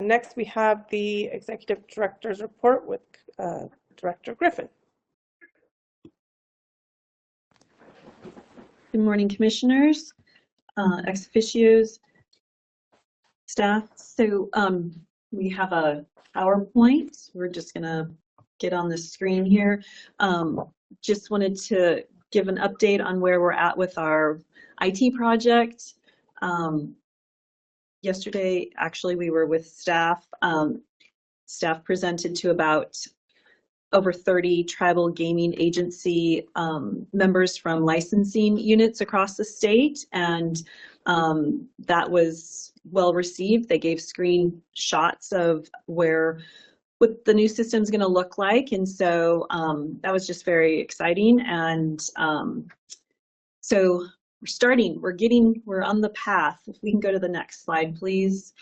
next we have the Executive Director's report with Director Griffin. Good morning, Commissioners, ex officios, staff. So we have a PowerPoint. We're just going to get on the screen here. Just wanted to give an update on where we're at with our IT project. Yesterday, actually, we were with staff. Staff presented to about over 30 tribal gaming agency members from licensing units across the state, and that was well received. They gave screenshots of what the new system is going to look like, and so that was just very exciting. And so we're starting. We're on the path. If we can go to the next slide, please.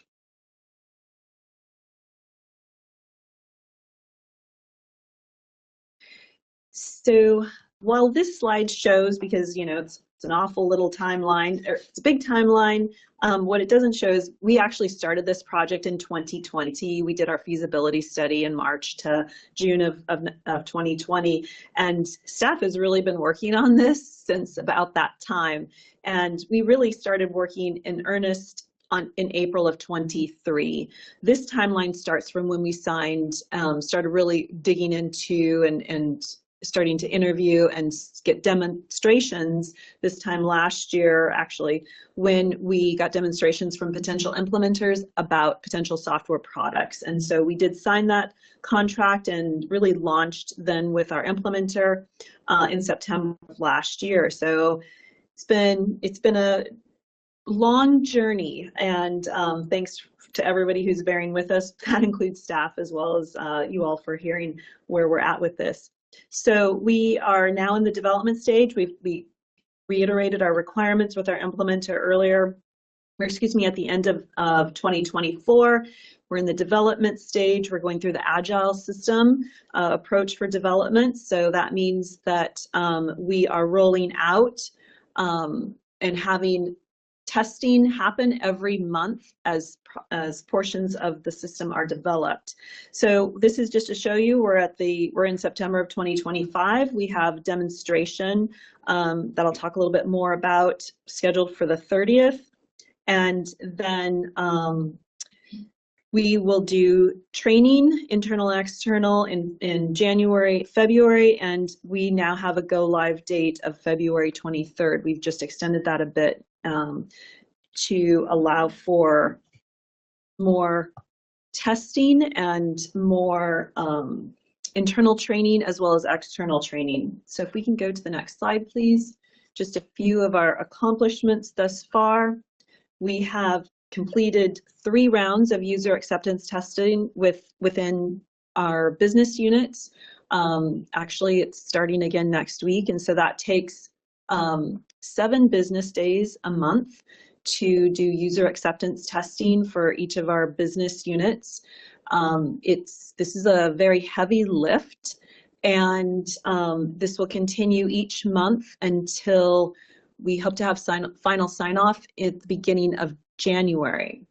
So while this slide shows, because it's an awful little timeline, or it's a big timeline, what it doesn't show is we actually started this project in 2020. We did our feasibility study in March to June of 2020, and staff has really been working on this since about that time. And we really started working in earnest in April of 23. This timeline starts from when we signed, started really digging into and starting to interview and get demonstrations this time last year, actually, when we got demonstrations from potential implementers about potential software products. And so we did sign that contract and really launched then with our implementer in September of last year. So it's been a long journey, and thanks to everybody who's bearing with us. That includes staff as well as you all for hearing where we're at with this. So we are now in the development stage. We reiterated our requirements with our implementer earlier, or excuse me, at the end of 2024. We're in the development stage. We're going through the agile system approach for development. So that means that we are rolling out and having testing happen every month as portions of the system are developed. So this is just to show you we're in September of 2025. We have demonstration that I'll talk a little bit more about, scheduled for the 30th, and then we will do training, internal and external, in January, February, and we now have a go live date of February 23rd. We've just extended that a bit to allow for more testing and more internal training as well as external training. So if we can go to the next slide, please. Just a few of our accomplishments thus far. We have completed 3 rounds of user acceptance testing within our business units. Actually, it's starting again next week, and so that takes 7 business days a month to do user acceptance testing for each of our business units. This is a very heavy lift, and this will continue each month until we hope to have final sign-off at the beginning of January.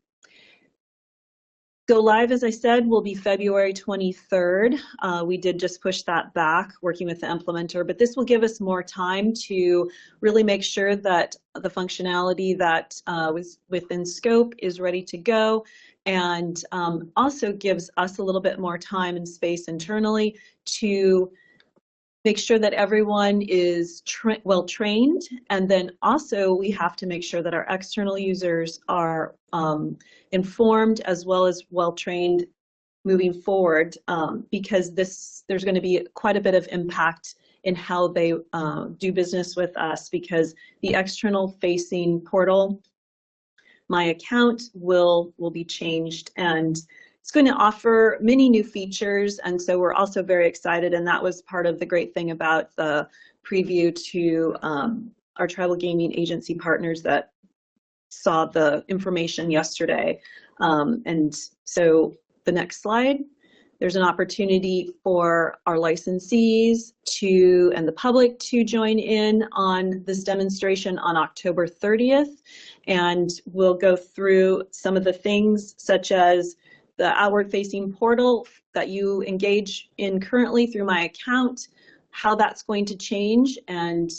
Go live, as I said, will be February 23rd. We did just push that back, working with the implementer, but this will give us more time to really make sure that the functionality that was within scope is ready to go, and also gives us a little bit more time and space internally to make sure that everyone is well trained, and then also we have to make sure that our external users are informed as well as well trained moving forward, because there's going to be quite a bit of impact in how they do business with us, because the external facing portal, My Account, will be changed, and it's going to offer many new features, and so we're also very excited, and that was part of the great thing about the preview to our tribal gaming agency partners that saw the information yesterday. And so the next slide, there's an opportunity for our licensees and the public to join in on this demonstration on October 30th, and we'll go through some of the things such as the outward-facing portal that you engage in currently through my account, how that's going to change. And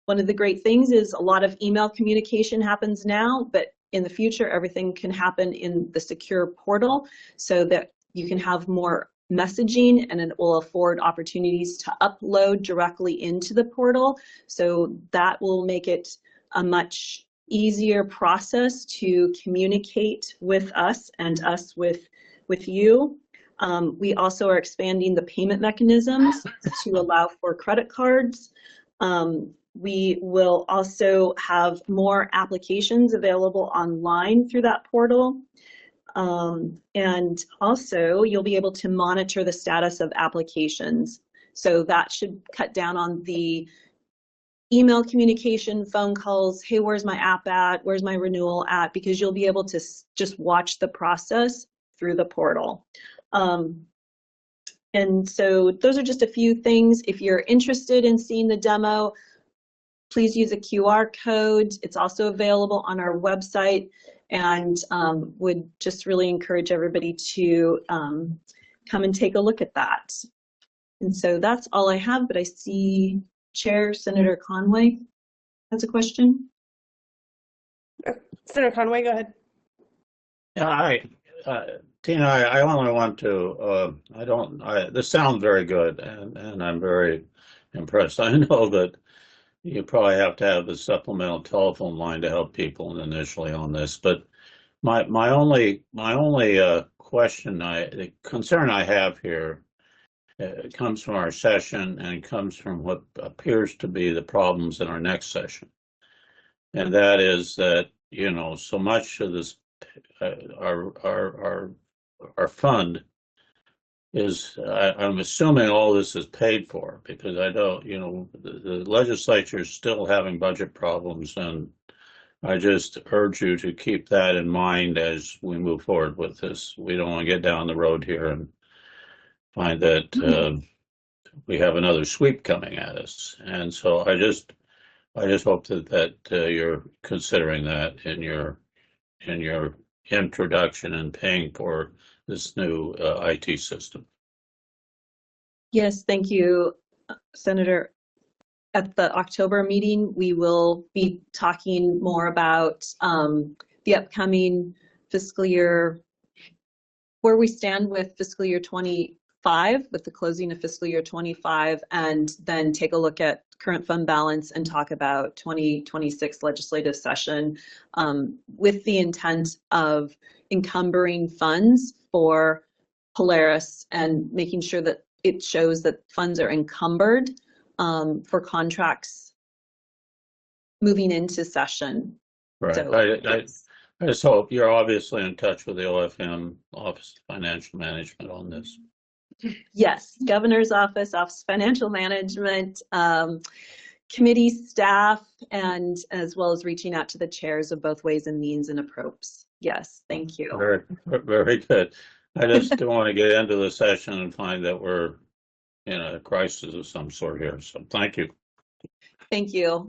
one of the great things is a lot of email communication happens now, but in the future, everything can happen in the secure portal so that you can have more messaging, and it will afford opportunities to upload directly into the portal. So that will make it a much easier process to communicate with us and us with you. We also are expanding the payment mechanisms to allow for credit cards. We will also have more applications available online through that portal. And also you'll be able to monitor the status of applications. So that should cut down on the email communication, phone calls, hey, where's my app at? Where's my renewal at? Because you'll be able to just watch the process through the portal. And so those are just a few things. If you're interested in seeing the demo, please use a QR code. It's also available on our website, and would just really encourage everybody to come and take a look at that. And so that's all I have, but I see Chair Senator Conway has a question. Senator Conway, go ahead. Yeah, Tina, I only want to, this sounds very good, and I'm very impressed. I know that you probably have to have the supplemental telephone line to help people initially on this, but my only question, the concern I have here, comes from our session and comes from what appears to be the problems in our next session, and that is that, you know, so much of this our fund is, I'm assuming all this is paid for, because I don't, you know, the legislature is still having budget problems, and I just urge you to keep that in mind as we move forward with this. We don't want to get down the road here and find that we have another sweep coming at us. And so I just hope that you're considering that in your introduction and paying for this new IT system. Yes, thank you, Senator. At the October meeting, we will be talking more about the upcoming fiscal year, where we stand with fiscal year 25, with the closing of fiscal year 25, and then take a look at current fund balance and talk about 2026 legislative session, with the intent of encumbering funds for Polaris and making sure that it shows that funds are encumbered for contracts moving into session. Right. So, I just hope you're obviously in touch with the OFM, Office of Financial Management, on this. yes, Governor's Office, Office of Financial Management, committee staff, and as well as reaching out to the chairs of both Ways and Means and Approps. Yes, thank you. Very, very good. I just don't want to get into the session and find that we're in a crisis of some sort here. So thank you. Thank you.